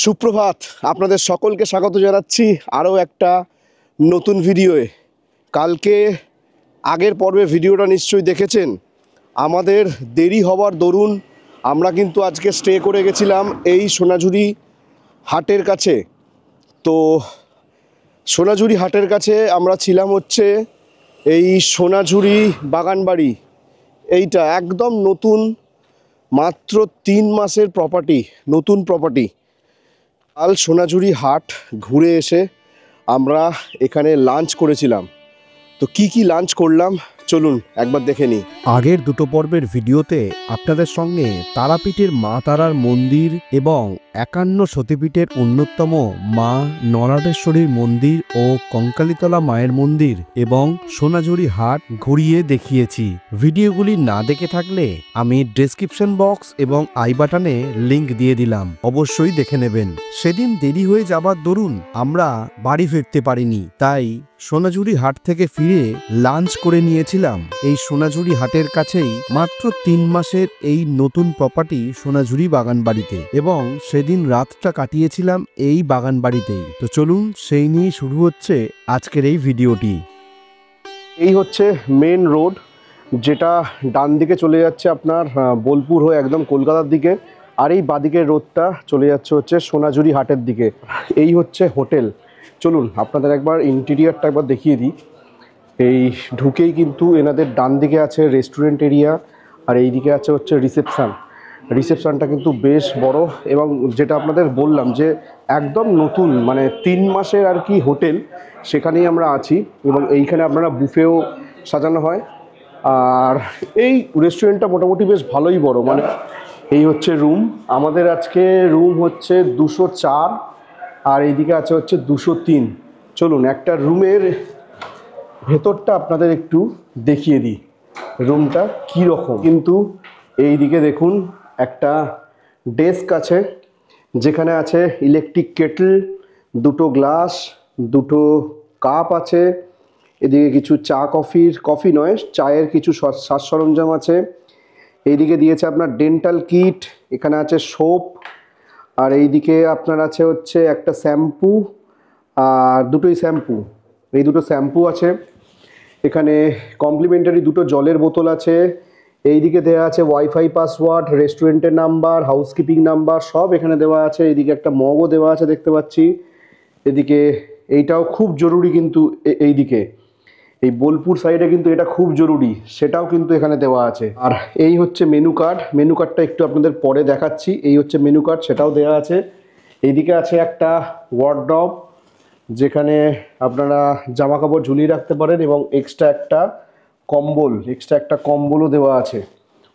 সুপ্রভাত, আপনাদের সকলকে স্বাগত জানাচ্ছি আরও একটা নতুন ভিডিওয়ে। কালকে আগের পর্বে ভিডিওটা নিশ্চয়ই দেখেছেন। আমাদের দেরি হওয়ার দরুন আমরা কিন্তু আজকে স্টে করে গেছিলাম এই সোনাঝুরি হাটের কাছে। তো সোনাঝুরি হাটের কাছে আমরা ছিলাম হচ্ছে এই সোনাঝুরি বাগানবাড়ি। এইটা একদম নতুন, মাত্র 3 মাসের প্রপার্টি, নতুন প্রপার্টি। কাল সোনাঝুরি হাট ঘুরে এসে আমরা এখানে লাঞ্চ করেছিলাম। তো কি লাঞ্চ করলাম চলুন একবার দেখে নিই। আগের দুটো পর্বের ভিডিওতে আপনাদের সঙ্গে তারাপীঠের মা তারার মন্দির এবং 51 সতীপীঠের অন্যতম মা নরাটেশ্বরীর মন্দির ও কঙ্কালীতলা মায়ের মন্দির এবং সোনাঝুরি হাট ঘুরিয়ে দেখিয়েছি। ভিডিওগুলি না দেখে থাকলে আমি ডেসক্রিপশন বক্স এবং আই বাটনে লিংক দিয়ে দিলাম, অবশ্যই দেখে নেবেন। সেদিন দেরি হয়ে যাবার দরুন আমরা বাড়ি ফিরতে পারিনি, তাই সোনাঝুরি হাট থেকে ফিরে লাঞ্চ করে নিয়েছিলাম এই সোনাঝুরি হাটের কাছেই মাত্র 3 মাসের এই নতুন প্রপার্টি সোনাঝুরি বাগানবাড়িতে, এবং সেদিন রাতটা কাটিয়েছিলাম এই বাগানবাড়িতেই। তো চলুন সেই নিয়ে শুরু হচ্ছে আজকের এই ভিডিওটি। এই হচ্ছে মেন রোড, যেটা ডান দিকে চলে যাচ্ছে আপনার বোলপুর হয়ে একদম কলকাতার দিকে, আর এই বাদিকের রোডটা চলে যাচ্ছে হচ্ছে সোনাঝুরি হাটের দিকে। এই হচ্ছে হোটেল। চলুন আপনাদের একবার ইন্টেরিয়ারটা একবার দেখিয়ে দিই। এই ঢুকেই কিন্তু এনাদের ডান দিকে আছে রেস্টুরেন্ট এরিয়া, আর এই দিকে আছে হচ্ছে রিসেপশানটা কিন্তু বেশ বড়, এবং যেটা আপনাদের বললাম যে একদম নতুন, মানে 3 মাসের আর কি হোটেল, সেখানেই আমরা আছি। এবং এইখানে আপনারা বুফেও সাজানো হয়। আর এই রেস্টুরেন্টটা মোটামুটি বেশ ভালোই বড়। মানে এই হচ্ছে রুম, আমাদের আজকে রুম হচ্ছে 204, আর এইদিকে আছে হচ্ছে 203। চলুন একটা রুমের ভেতরটা আপনাদের একটু দেখিয়ে দিই, রুমটা কী রকম। কিন্তু এই দিকে দেখুন একটা ডেস্ক আছে, যেখানে আছে ইলেকট্রিক কেটল, 2টো গ্লাস, 2টো কাপ আছে। এদিকে কিছু কফি নয়, চায়ের কিছু সাজ সরঞ্জাম আছে। এইদিকে দিয়েছে আপনার ডেন্টাল কিট, এখানে আছে সোপ, আর এইদিকে আপনার আছে হচ্ছে একটা শ্যাম্পু, আর দুটোই শ্যাম্পু, এই দুটো শ্যাম্পু আছে। এখানে কমপ্লিমেন্টারি 2টো জলের বোতল আছে। এইদিকে দেওয়া আছে ওয়াইফাই পাসওয়ার্ড, রেস্টুরেন্টের নাম্বার, হাউসকিপিং নাম্বার, সব এখানে দেওয়া আছে। এইদিকে একটা মগও দেওয়া আছে দেখতে পাচ্ছি। এদিকে এইটাও খুব জরুরি, কিন্তু এইদিকে এই বোলপুর সাইডে কিন্তু এটা খুব জরুরি, সেটাও কিন্তু এখানে দেওয়া আছে। আর এই হচ্ছে মেনু কার্ডটা একটু আপনাদের পরে দেখাচ্ছি। এই হচ্ছে মেনু কার্ড, সেটাও দেওয়া আছে। এইদিকে আছে একটা ওয়ার্ডরোব, যেখানে আপনারা জামা কাপড় ঝুলিয়ে রাখতে পারেন, এবং এক্সট্রা একটা কম্বলও দেওয়া আছে।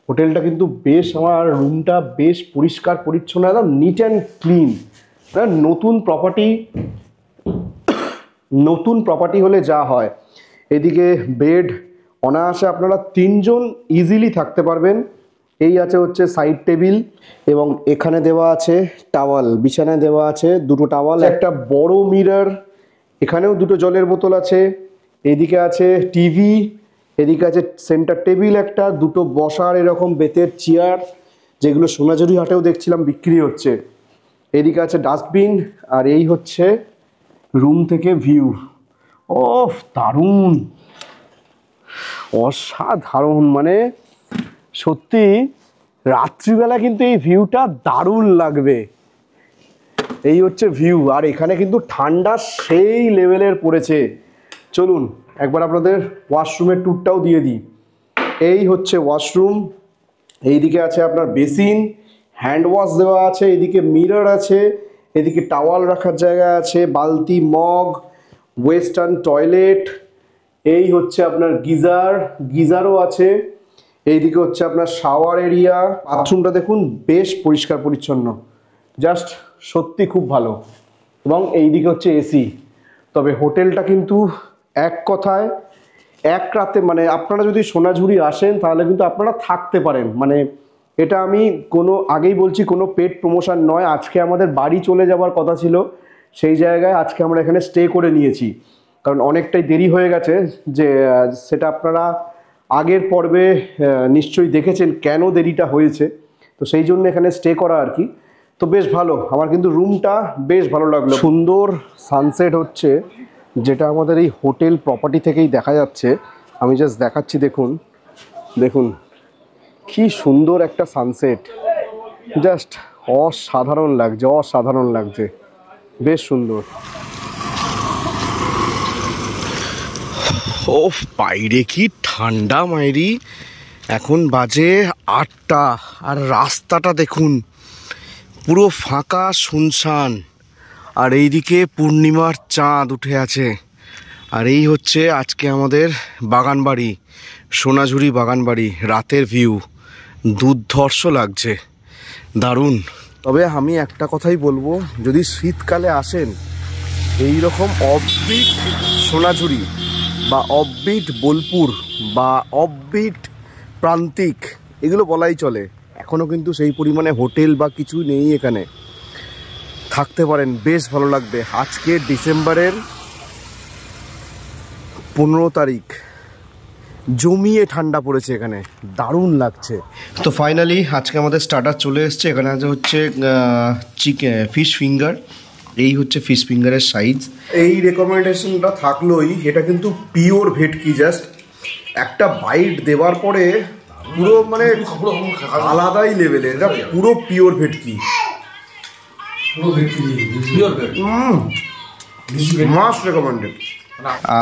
হোটেলটা কিন্তু বেশ, আমার রুমটা বেশ পরিষ্কার পরিচ্ছন্ন, একদম নিট অ্যান্ড ক্লিন। নতুন প্রপার্টি হলে যা হয়। এদিকে বেড অনায়াসে আপনারা 3 জন ইজিলি থাকতে পারবেন। এই আছে হচ্ছে সাইড টেবিল, এবং এখানে দেওয়া আছে টাওয়াল, বিছানায় দেওয়া আছে 2টো টাওয়াল, একটা বড় মিরর, এখানেও 2টো জলের বোতল আছে। এদিকে আছে টিভি, এদিকে আছে সেন্টার টেবিল একটা, 2টো বসার এরকম বেতের চেয়ার, যেগুলো সোনাঝুরি হাটেও দেখছিলাম বিক্রি হচ্ছে। এদিকে আছে ডাস্টবিন, আর এই হচ্ছে রুম থেকে ভিউ। ওফ, দারুণ, অসাধারণ, মানে সত্যি রাত্রিবেলা কিন্তু এই ভিউটা দারুণ লাগবে। এই হচ্ছে ভিউ, আর এখানে কিন্তু ঠান্ডা সেই লেভেলের পড়েছে। চলুন একবার আপনাদের ওয়াশরুমের ট্যুরটাও দিয়ে দিই। এই হচ্ছে ওয়াশরুম, এইদিকে আছে আপনার বেসিন, হ্যান্ড ওয়াশ দেওয়া আছে, এদিকে মিরর আছে, এদিকে টাওয়াল রাখার জায়গা আছে, বালতি, মগ, ওয়েস্টার্ন টয়লেট। এই হচ্ছে আপনার গিজারও আছে। এইদিকে হচ্ছে আপনার শাওয়ার এরিয়া। বাথরুমটা দেখুন বেশ পরিষ্কার পরিচ্ছন্ন, জাস্ট সত্যি খুব ভালো। এবং এইদিকে হচ্ছে এসি। তবে হোটেলটা কিন্তু এক কথায় এক রাতে, মানে আপনারা যদি সোনাঝুরি আসেন তাহলে কিন্তু আপনারা থাকতে পারেন। মানে এটা আমি আগেই বলছি, কোনো পেড প্রমোশন নয়। আজকে আমাদের বাড়ি চলে যাওয়ার কথা ছিল, সেই জায়গায় আজকে আমরা এখানে স্টে করে নিয়েছি, কারণ অনেকটাই দেরি হয়ে গেছে। যে সেটা আপনারা আগের পর্বে নিশ্চয়ই দেখেছেন কেন দেরিটা হয়েছে, তো সেই জন্য এখানে স্টে করা আর কি। তো বেশ ভালো, আমার কিন্তু রুমটা বেশ ভালো লাগলো। সুন্দর সানসেট হচ্ছে, যেটা আমাদের এই হোটেল প্রপার্টি থেকেই দেখা যাচ্ছে। আমি জাস্ট দেখাচ্ছি, দেখুন দেখুন কি সুন্দর একটা সানসেট, জাস্ট অসাধারণ লাগছে, অসাধারণ লাগছে, বেশ সুন্দর। ও বাইরে কি ঠান্ডা মাইরি, এখন বাজে 8টা, আর রাস্তাটা দেখুন পুরো ফাঁকা শুনশান, আর এইদিকে পূর্ণিমার চাঁদ উঠে আছে। আর এই হচ্ছে আজকে আমাদের বাগানবাড়ি, সোনাঝুরি বাগানবাড়ি। রাতের ভিউ দুর্ধর্ষ লাগছে, দারুণ। তবে আমি একটা কথাই বলবো, যদি শীতকালে আসেন এই রকম অফবিট সোনাঝুরি বা অফবিট বোলপুর বা অফবিট প্রান্তিক, এগুলো বলাই চলে, এখনও কিন্তু সেই পরিমাণে হোটেল বা কিছু নেই এখানে, থাকতে পারেন, বেশ ভালো লাগবে। আজকে ডিসেম্বরের 15 তারিখ, জমিয়ে ঠান্ডা পড়েছে এখানে, দারুণ লাগছে। তো ফাইনালি আজকে আমাদের স্টার্টার চলে এসছে। এখানে আছে হচ্ছে চিকেন ফিশ ফিঙ্গার, এই হচ্ছে ফিশ ফিঙ্গারের সাইজ। এই রেকমেন্ডেশনটা থাকলোই, এটা কিন্তু পিওর ভেটকি, জাস্ট একটা বাইট দেওয়ার পরে পুরো মানে আলাদাই লেভেলের, এটা পুরো পিওর ভেটকি, মাস্ট রেকমেন্ডেড।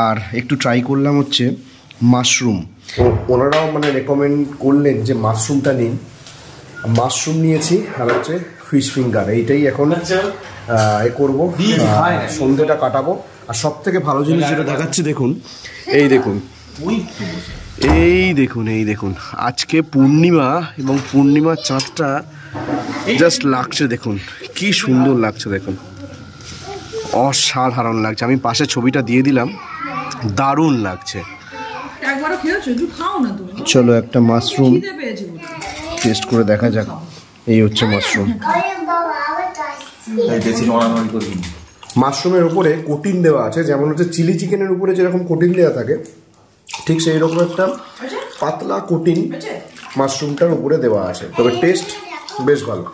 আর একটু ট্রাই করলাম হচ্ছে মাশরুম, ওনারাও মানে রেকমেন্ড করলেন যে মাশরুমটা নিন, মাশরুম নিয়েছি, আর হচ্ছে ফিশ ফিঙ্গার, এইটাই এখন এ করবো, সন্ধ্যেটা কাটাবো। আর সব থেকে ভালো জিনিস যেটা দেখাচ্ছি, দেখুন এই দেখুন, এই দেখুন, এই দেখুন আজকে পূর্ণিমা, এবং পূর্ণিমার চাঁদটা জাস্ট লাগছে, দেখুন কি সুন্দর লাগছে, দেখুন অসাধারণ লাগছে। আমি পাশে ছবিটা দিয়ে দিলাম, দারুণ লাগছে। চলো একটা মাশরুম টেস্ট করে দেখা যাক। এই হচ্ছে মাশরুম, মাশরুমের উপরে কোটিং দেওয়া আছে, যেমন হচ্ছে চিলি চিকেনের উপরে যেরকম কোটিং দেওয়া থাকে, ঠিক সেই রকম একটা পাতলা কোটিং মাশরুমটার উপরে দেওয়া আছে। তবে টেস্ট বেশ ভালো,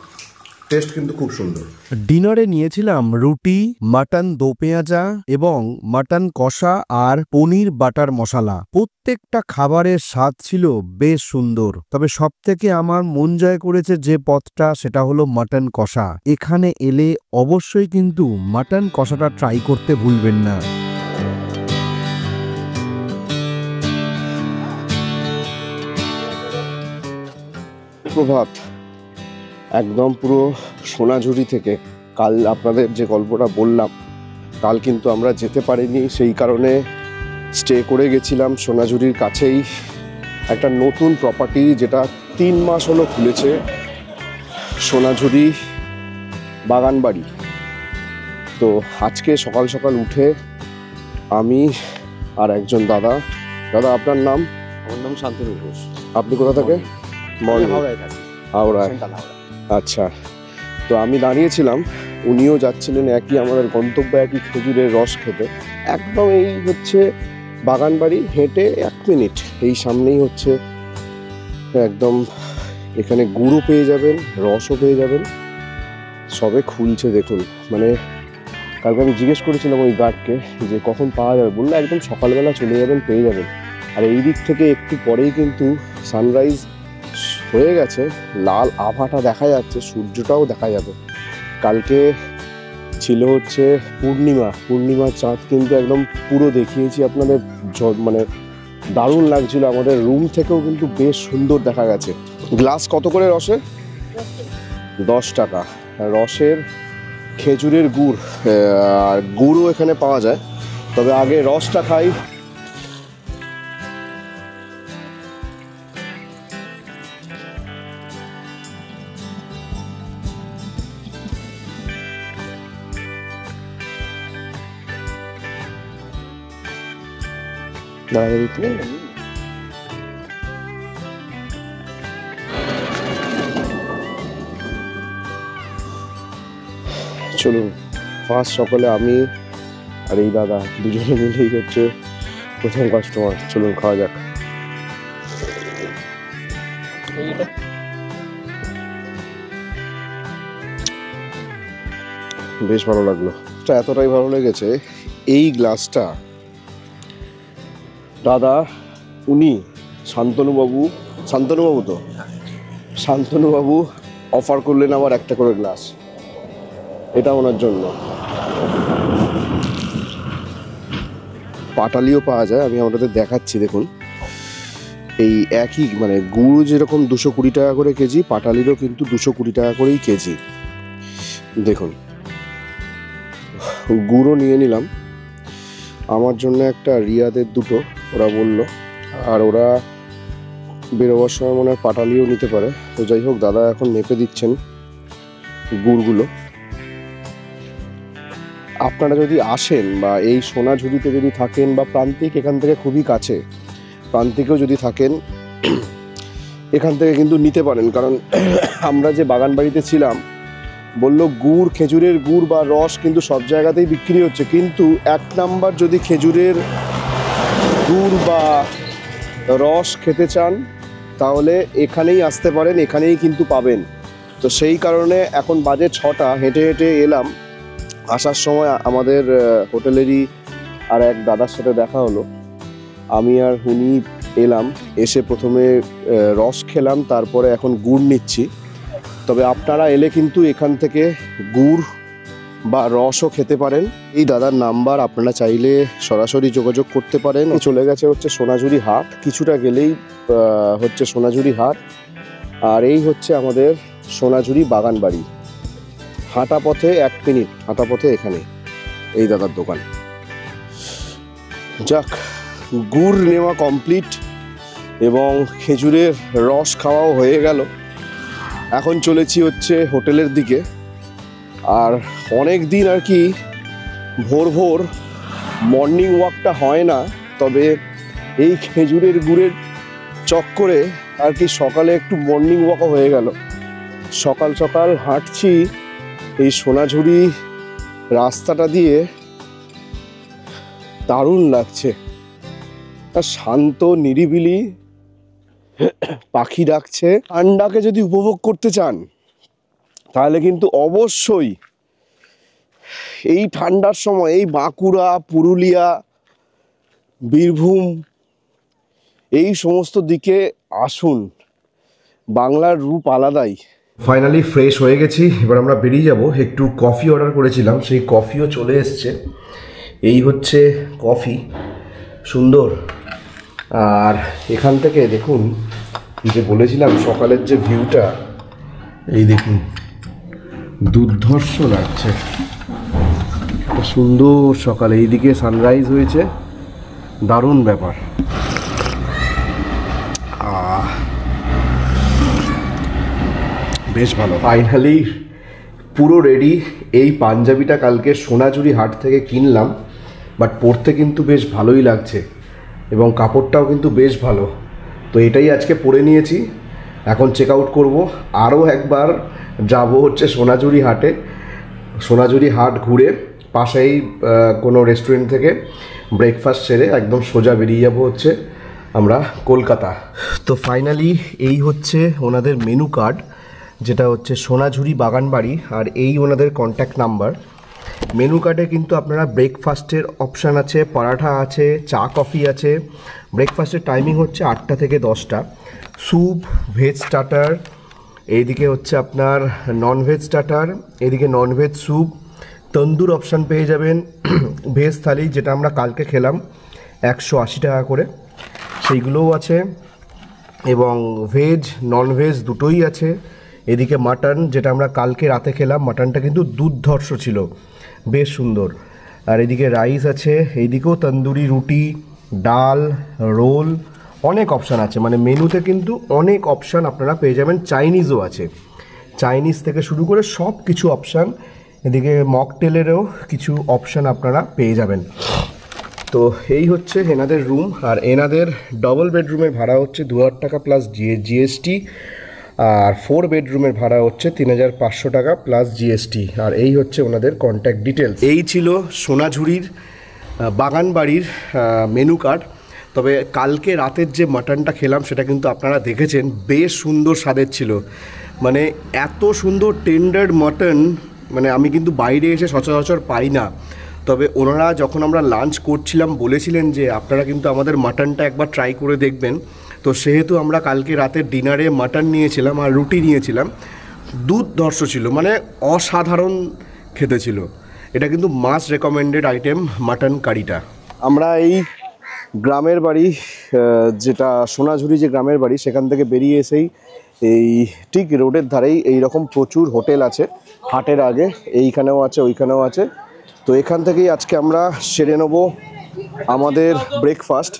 টেস্ট কিন্তু খুব সুন্দর। ডিনারে নিয়েছিলাম রুটি, মাটন দো পেঁয়াজা এবং মাটন কষা আর পনির বাটার মশলা। প্রত্যেকটা খাবারের স্বাদ ছিল বেশ সুন্দর, তবে সবথেকে আমার মন জয় করেছে যে পদটা, সেটা হলো মাটন কষা। এখানে এলে অবশ্যই কিন্তু মাটন কষাটা ট্রাই করতে ভুলবেন না। প্রভাত, একদম পুরো সোনাঝুরি থেকে। কাল আপনাদের যে গল্পটা বললাম, কাল কিন্তু আমরা যেতে পারিনি, সেই কারণে স্টে করে গেছিলাম সোনাঝুরির কাছেই একটা নতুন প্রপার্টি, যেটা 3 মাস হলো খুলেছে, সোনাঝুরি বাগানবাড়ি। তো আজকে সকাল সকাল উঠে আমি আর একজন দাদা, আপনার নাম? আমার নাম শান্তনু ঘোষ। আপনি কোথা থেকে? হাওড়ায়। আচ্ছা, তো আমি দাঁড়িয়েছিলাম, উনিও যাচ্ছিলেন একই, আমাদের গন্তব্য একই, খেজুরের রস খেতে। একদম এই হচ্ছে বাগানবাড়ি, হেঁটে 1 মিনিট এই সামনেই হচ্ছে একদম, এখানে গুঁড়ো পেয়ে যাবেন, রসও পেয়ে যাবেন, সবে খুলছে দেখুন। মানে কালকে আমি জিজ্ঞেস করেছিলাম ওই গার্ডকে যে কখন পাওয়া যাবে, বললো একদম সকালবেলা চলে যাবেন, পেয়ে যাবেন। আর এই দিক থেকে একটু পরেই কিন্তু সানরাইজ হয়ে গেছে, লাল আভাটা দেখা যাচ্ছে, সূর্যটাও দেখা যাবে। কালকে ছিল হচ্ছে পূর্ণিমার চাঁদ, কিন্তু একদম পুরো দেখিয়েছি আপনাদের, মানে দারুণ লাগছিল। আমাদের রুম থেকেও কিন্তু বেশ সুন্দর দেখা গেছে। গ্লাস কত করে রসের? 10 টাকা। রসের খেজুরের গুড়, আর গুড়ও এখানে পাওয়া যায়, তবে আগে রসটা খাই। চলুন, ফার্স্ট সকালে আমি আর এই দাদা দুজনে মিলেই হচ্ছে প্রথম কাস্টমার। চলুন খাওয়া যাক। বেশ ভালো লাগলো। এটা এতটাই ভালো লেগেছে, এই গ্লাসটা দাদা উনি শান্তনুবাবু অফার করলেন আবার একটা করে গ্লাস, এটা ওনার জন্য। পাটালিও পাওয়া যায়, আমি আমাদের দেখাচ্ছি দেখুন। এই একই মানে গুড় যেরকম 220 টাকা করে কেজি, পাটালিরও কিন্তু 220 টাকা করেই কেজি। দেখুন, গুড়ও নিয়ে নিলাম আমার জন্য একটা, রিয়াদের দুটো ওরা বলল, আর ওরা বেরোবার সময় মনে হয় পাটালিও নিতে পারে। তো যাই হোক, দাদা এখন মেপে দিচ্ছেন গুড়গুলো। আপনারা যদি আসেন বা এই সোনাঝুরিতে যদি থাকেন বা প্রান্তিক, এখান থেকে খুবই কাছে, প্রান্তিকেও যদি থাকেন এখান থেকে কিন্তু নিতে পারেন। কারণ আমরা যে বাগান বাড়িতে ছিলাম বললো গুড়, খেজুরের গুড় বা রস কিন্তু সব জায়গাতেই বিক্রি হচ্ছে, কিন্তু 1 নাম্বার যদি খেজুরের গুড় বা রস খেতে চান তাহলে এখানেই আসতে পারেন, এখানেই কিন্তু পাবেন। তো সেই কারণে এখন বাজে 6টা, হেঁটে হেঁটে এলাম। আসার সময় আমাদের হোটেলেরই আর এক দাদার সাথে দেখা হলো, আমি আর উনি এলাম, এসে প্রথমে রস খেলাম, তারপরে এখন গুড় নিচ্ছি। তবে আপনারা এলে কিন্তু এখান থেকে গুড় বা রসও খেতে পারেন। এই দাদার নাম্বার, আপনারা চাইলে সরাসরি যোগাযোগ করতে পারেন। চলে গেছে হচ্ছে সোনাঝুরি হাট, কিছুটা গেলেই হচ্ছে সোনাঝুরি হাট। আর এই হচ্ছে আমাদের সোনাঝুরি বাগান বাড়ি, হাঁটা পথে 1 মিনিট হাঁটা পথে এখানে এই দাদার দোকান। যাক, গুড় নেওয়া কমপ্লিট এবং খেজুরের রস খাওয়াও হয়ে গেল। এখন চলেছি হচ্ছে হোটেলের দিকে। আর অনেক দিন আর কি ভোর ভোর মর্নিং ওয়াকটা হয় না, তবে এই খেজুরের গুড়ের চক্করে আর কি সকালে একটু মর্নিং ওয়াকও হয়ে গেল। সকাল সকাল হাঁটছি এই সোনাঝুরি রাস্তাটা দিয়ে, দারুণ লাগছে। আর শান্ত নিরিবিলি, পাখি ডাকছে। ঠান্ডাকে যদি উপভোগ করতে চান তাহলে কিন্তু অবশ্যই এই ঠান্ডার সময় এই বাঁকুড়া, পুরুলিয়া, বীরভূম এই সমস্ত দিকে আসুন, বাংলার রূপ আলাদাই। ফাইনালি ফ্রেশ হয়ে গেছি, এবার আমরা বেরিয়ে যাব। একটু কফি অর্ডার করেছিলাম, সেই কফিও চলে এসছে। এই হচ্ছে কফি, সুন্দর। আর এখান থেকে দেখুন, যে বলেছিলাম সকালের যে ভিউটা, এই দেখুন, দুর্ধর্ষ লাগছে, সুন্দর সকালে এইদিকে সানরাইজ হয়েছে, দারুণ ব্যাপার। বেশ ভালো। ফাইনালি পুরো রেডি। এই পাঞ্জাবিটা কালকে সোনাঝুরি হাট থেকে কিনলাম, বাট পরতে কিন্তু বেশ ভালোই লাগছে এবং কাপড়টাও কিন্তু বেশ ভালো। তো এটাই আজকে পরে নিয়েছি, এখন চেক আউট করবো। আরও একবার যাব হচ্ছে সোনাঝুরি হাটে, সোনাঝুরি হাট ঘুরে পাশেই কোনো রেস্টুরেন্ট থেকে ব্রেকফাস্ট সেরে একদম সোজা বেরিয়ে যাব হচ্ছে আমরা কলকাতা। তো ফাইনালি এই হচ্ছে ওনাদের মেনু কার্ড, যেটা হচ্ছে সোনাঝুরি বাগান বাড়ি, আর এই ওনাদের কন্ট্যাক্ট নাম্বার। মেনু কার্ডে কিন্তু আপনারা ব্রেকফাস্টের অপশান আছে, পরাঠা আছে, চা কফি আছে। ব্রেকফাস্টের টাইমিং হচ্ছে 8টা থেকে 10টা। স্যুপ, ভেজ স্টার্টার, এইদিকে হচ্ছে আপনার ননভেজ স্টার্টার, এদিকে ননভেজ স্যুপ, তন্দুর অপশান পেয়ে যাবেন। ভেজ থালি, যেটা আমরা কালকে খেলাম 180 টাকা করে, সেইগুলোও আছে, এবং ভেজ ননভেজ দুটোই আছে। এদিকে মাটন, যেটা আমরা কালকে রাতে খেলাম, মাটনটা কিন্তু দুর্ধর্ষ ছিল, বেশ সুন্দর। আর এদিকে রাইস আছে, এইদিকেও তন্দুরি রুটি, ডাল, রোল, অনেক অপশান আছে। মানে মেনুতে কিন্তু অনেক অপশান আপনারা পেয়ে যাবেন। চাইনিজও আছে, চাইনিজ থেকে শুরু করে সব কিছু অপশান। এদিকে মকটেলেরও কিছু অপশান আপনারা পেয়ে যাবেন। তো এই হচ্ছে এনাদের রুম, আর এনাদের ডবল বেডরুমের ভাড়া হচ্ছে 2000 টাকা প্লাস জিএসটি, আর 4 বেডরুমের ভাড়া হচ্ছে 3500 টাকা প্লাস জিএসটি। আর এই হচ্ছে ওনাদের কন্ট্যাক্ট ডিটেলস। এই ছিল সোনাঝুরির বাগান বাড়ির মেনু কার্ড। তবে কালকে রাতের যে মাটনটা খেলাম সেটা কিন্তু আপনারা দেখেছেন, বেশ সুন্দর স্বাদের ছিল। মানে এত সুন্দর টেন্ডার মাটন, মানে আমি কিন্তু বাইরে এসে সচরাচর পাই না। তবে ওনারা যখন আমরা লাঞ্চ করছিলাম বলেছিলেন যে আপনারা কিন্তু আমাদের মাটনটা একবার ট্রাই করে দেখবেন। তো সেহেতু আমরা কালকে রাতের ডিনারে মাটন নিয়েছিলাম আর রুটি নিয়েছিলাম। দুর্ধর্ষ ছিল, মানে অসাধারণ খেতে ছিল। এটা কিন্তু মাস্ট রেকমেন্ডেড আইটেম মাটন কারিটা। আমরা এই গ্রামের বাড়ি, যেটা সোনাঝুরি যে গ্রামের বাড়ি, সেখান থেকে বেরিয়ে এসেই এই ঠিক রোডের ধারেই এই রকম প্রচুর হোটেল আছে। হাটের আগে এইখানেও আছে, ওইখানেও আছে। তো এখান থেকেই আজকে আমরা সেরে নেব আমাদের ব্রেকফাস্ট।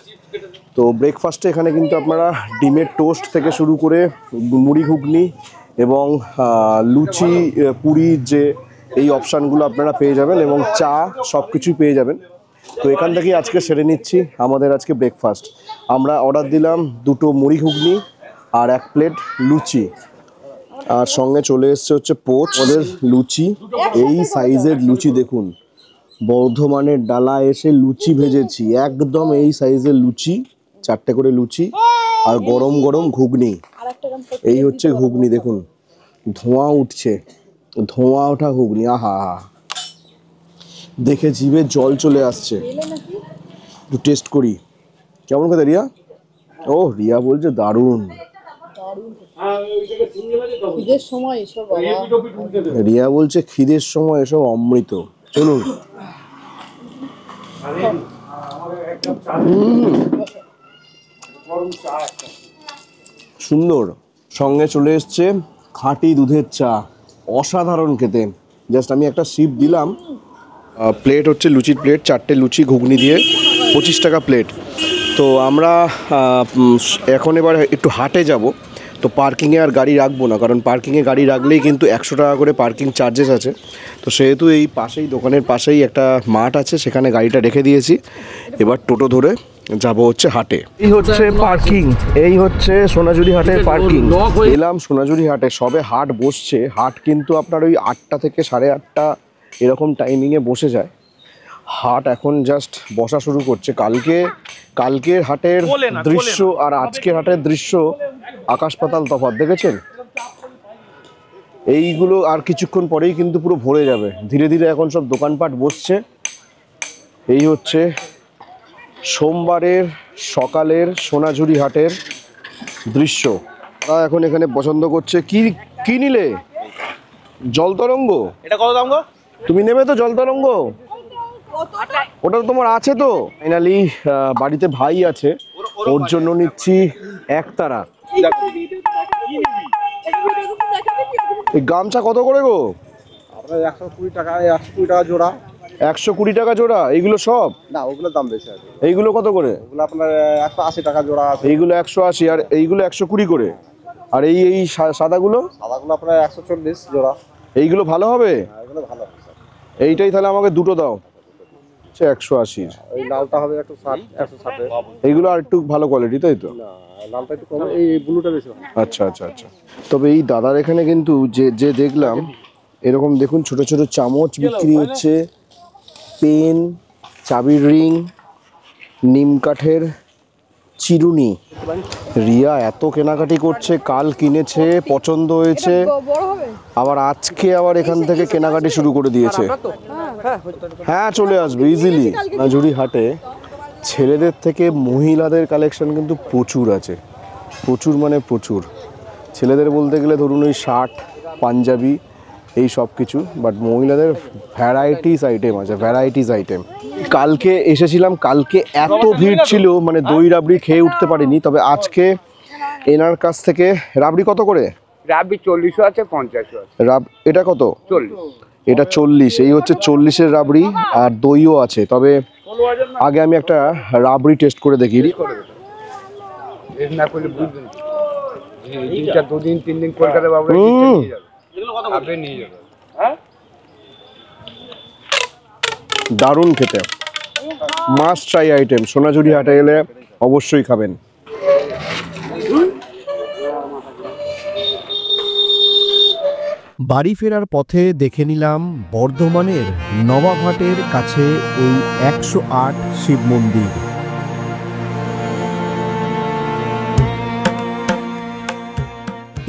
তো ব্রেকফাস্টে এখানে কিন্তু আপনারা ডিমের টোস্ট থেকে শুরু করে মুড়ি ঘুগনি এবং লুচি পুরি যে এই অপশানগুলো আপনারা পেয়ে যাবেন, এবং চা সব কিছুই পেয়ে যাবেন। তো এখান থেকেই আজকে সেরে নিচ্ছি আমাদের আজকে ব্রেকফাস্ট। আমরা অর্ডার দিলাম 2টো মুড়ি ঘুগনি আর 1 প্লেট লুচি, আর সঙ্গে চলে এসছে হচ্ছে পোচ। ওদের লুচি এই সাইজের লুচি দেখুন, বর্ধমানের ডালা এসে লুচি ভেজেছি, একদম এই সাইজের লুচি, 4টে করে লুচি আর গরম গরম ঘুগনি। এই হচ্ছে ঘুগনি, দেখুন ধোঁয়া উঠছে, ধোঁয়া ওঠা ঘুগনি। আহা, দেখে জিভে জল চলে আসছে। একটু টেস্ট করি, কেমন খেতে রিয়া? ও রিয়া বলছে দারুণ। রিয়া বলছে খিদের সময় এসব অমৃত। চলুন। সুন্দর। সঙ্গে চলে এসছে খাঁটি দুধের চা, অসাধারণ খেতে। জাস্ট আমি একটা সিপ দিলাম। প্লেট হচ্ছে লুচির প্লেট, 4টে লুচি ঘুগনি দিয়ে 25 টাকা প্লেট। তো আমরা এখন এবার একটু হাটে যাব। তো পার্কিংয়ে আর গাড়ি রাখবো না, কারণ পার্কিংয়ে গাড়ি রাখলেই কিন্তু 100 টাকা করে পার্কিং চার্জেস আছে। তো সেহেতু এই পাশেই, দোকানের পাশেই একটা মাঠ আছে, সেখানে গাড়িটা রেখে দিয়েছি। এবার টোটো ধরে যাব হচ্ছে হাটে। এই হচ্ছে পার্কিং, এই হচ্ছে সোনাঝুরি হাটের পার্কিং। এলাম সোনাঝুরি হাটে, সবে হাট বসছে। হাট কিন্তু আপনার ওই 8টা থেকে 8:30 এরকম টাইমিংয়ে বসে যায়। হাট এখন জাস্ট বসা শুরু করছে। কালকের হাটের দৃশ্য আর আজকের হাটের দৃশ্য আকাশ পাতাল তফাৎ, দেখেছেন? এইগুলো আর কিছুক্ষণ পরেই কিন্তু পুরো ভরে যাবে। ধীরে ধীরে এখন সব দোকানপাট বসছে। এই হচ্ছে সোমবারের সকালের সোনাঝুরি হাটের দৃশ্য। তারা এখন এখানে পছন্দ করছে। কি নিলে? জল তরঙ্গ। এটা কত দাম গো? তুমি নেবে তো জল তরঙ্গ? ওটা তোমার আছে তো? ফাইনালি বাড়িতে ভাই আছে, ওর জন্য নিচ্ছি একতারা। এই গামছা কত করে গো? আপনার 120 টাকা, 120 টাকা জোড়া। 120 টাকা জোড়া? এইগুলো সব? না, ওগুলোর দাম বেশি আছে। এইগুলো কত করে? ওগুলো আপনার 180 টাকা জোড়া আছে। এইগুলো 180 আর এইগুলো 120 করে। আর এই সাদাগুলো? সাদাগুলো আপনার 140 জোড়া। এইগুলো ভালো হবে? এগুলো ভালো হবে স্যার। এইটাই তাহলে আমাকে 2টো দাও। 180। ওই লালটা হবে একটু 160 এইগুলো আর একটু ভালো কোয়ালিটি, তাই তো? না, লালটা একটু কম, এই ব্লুটা বেশি ভালো। আচ্ছা আচ্ছা আচ্ছা। তবে এই দাদার এখানে কিন্তু যে দেখলাম, এরকম দেখুন ছোট ছোট চামচ বিক্রি হচ্ছে, পেন, চাবির রিং, নিম কাঠের চিরুনি। রিয়া এত কেনাকাটি করছে, কাল কিনেছে, পছন্দ হয়েছে, আবার আজকে আবার এখান থেকে কেনাকাটি শুরু করে দিয়েছে। হ্যাঁ, চলে আসবে ইজিলি। সোনাঝুরি হাটে ছেলেদের থেকে মহিলাদের কালেকশন কিন্তু প্রচুর আছে, প্রচুর মানে প্রচুর। ছেলেদের বলতে গেলে ধরুন ওই শার্ট, পাঞ্জাবি, এই সব কিছু, বাট মহিলাদের ভ্যারাইটিস আইটেম আছে, ভ্যারাইটিস আইটেম। কালকে এসেছিলাম, কালকে এত ভিড় ছিল, মানে দই রাবড়ি খেয়ে উঠতে পারিনি। তবে আজকে এনার কাছ থেকে রাবড়ি কত করে? রাবড়ি 40 আছে, 50 আছে। এটা কত? 40। এটা 40। এই হচ্ছে 40-এর রাবড়ি, আর দইও আছে। তবে আগে আমি একটা রাবড়ি টেস্ট করে দেখি। না করলে বুঝবেন, এইটা 2 দিন 3 দিন কলকাতা বাবুরা আপনি নিয়ে যাবেন। হ্যাঁ, দারুণ খেতে, মাস্ট ট্রাই আইটেম। সোনাঝুরি হাটে গেলে অবশ্যই খাবেন। বাড়ি ফেরার পথে দেখে নিলাম বর্ধমানের নবাবহাটের কাছে এই 108 শিব মন্দির।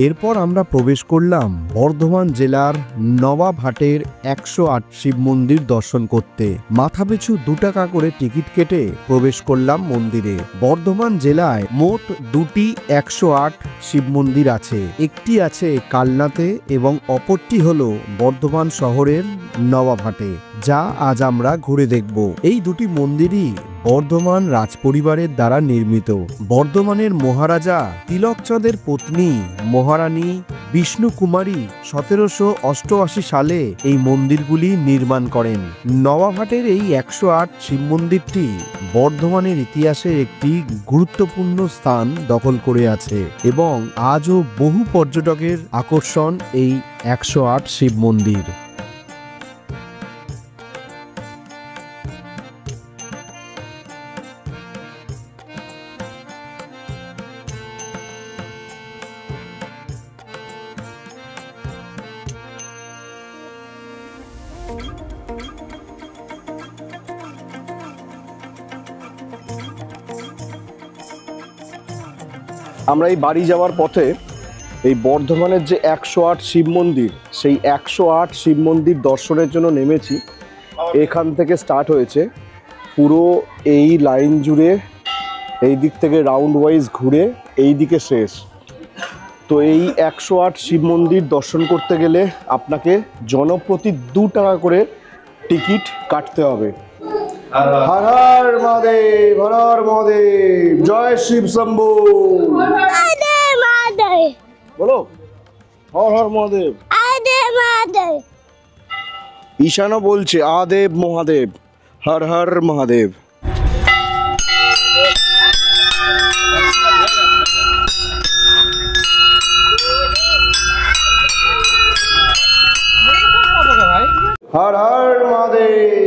এরপর আমরা প্রবেশ করলাম বর্ধমান জেলার নবাবহাটের 108 শিব মন্দির দর্শন করতে। মাথাপিছু 2 টাকা করে টিকিট কেটে প্রবেশ করলাম মন্দিরে। বর্ধমান জেলায় মোট 2টি 108 শিব মন্দির আছে। একটি আছে কালনাতে এবং অপরটি হলো বর্ধমান শহরের নবাবহাটে, যা আজ আমরা ঘুরে দেখব। এই দুটি মন্দিরই বর্ধমান রাজপরিবারের দ্বারা নির্মিত। বর্ধমানের মহারাজা তিলকচাঁদের পত্নী মহারানী বিষ্ণু কুমারী 1788 সালে এই মন্দিরগুলি নির্মাণ করেন। নবাবহাটের এই 108 শিব মন্দিরটি বর্ধমানের ইতিহাসের একটি গুরুত্বপূর্ণ স্থান দখল করে আছে এবং আজও বহু পর্যটকের আকর্ষণ এই 108 শিব মন্দির। আমরা এই বাড়ি যাওয়ার পথে এই বর্ধমানের যে 108 শিব মন্দির, সেই 108 শিব মন্দির দর্শনের জন্য নেমেছি। এখান থেকে স্টার্ট হয়েছে, পুরো এই লাইন জুড়ে এই দিক থেকে রাউন্ড ওয়াইজ ঘুরে এই দিকে শেষ। তো এই 108 শিব মন্দির দর্শন করতে গেলে আপনাকে জনপ্রতি 2 টাকা করে টিকিট কাটতে হবে। হর হর মহাদেব, হর হর মহাদেব, জয় শিব শম্ভু। বলো হর হর মহাদেব। ঈশানও বলছে আদেব মহাদেব, হর হর মহাদেব। হর হর মহাদেব।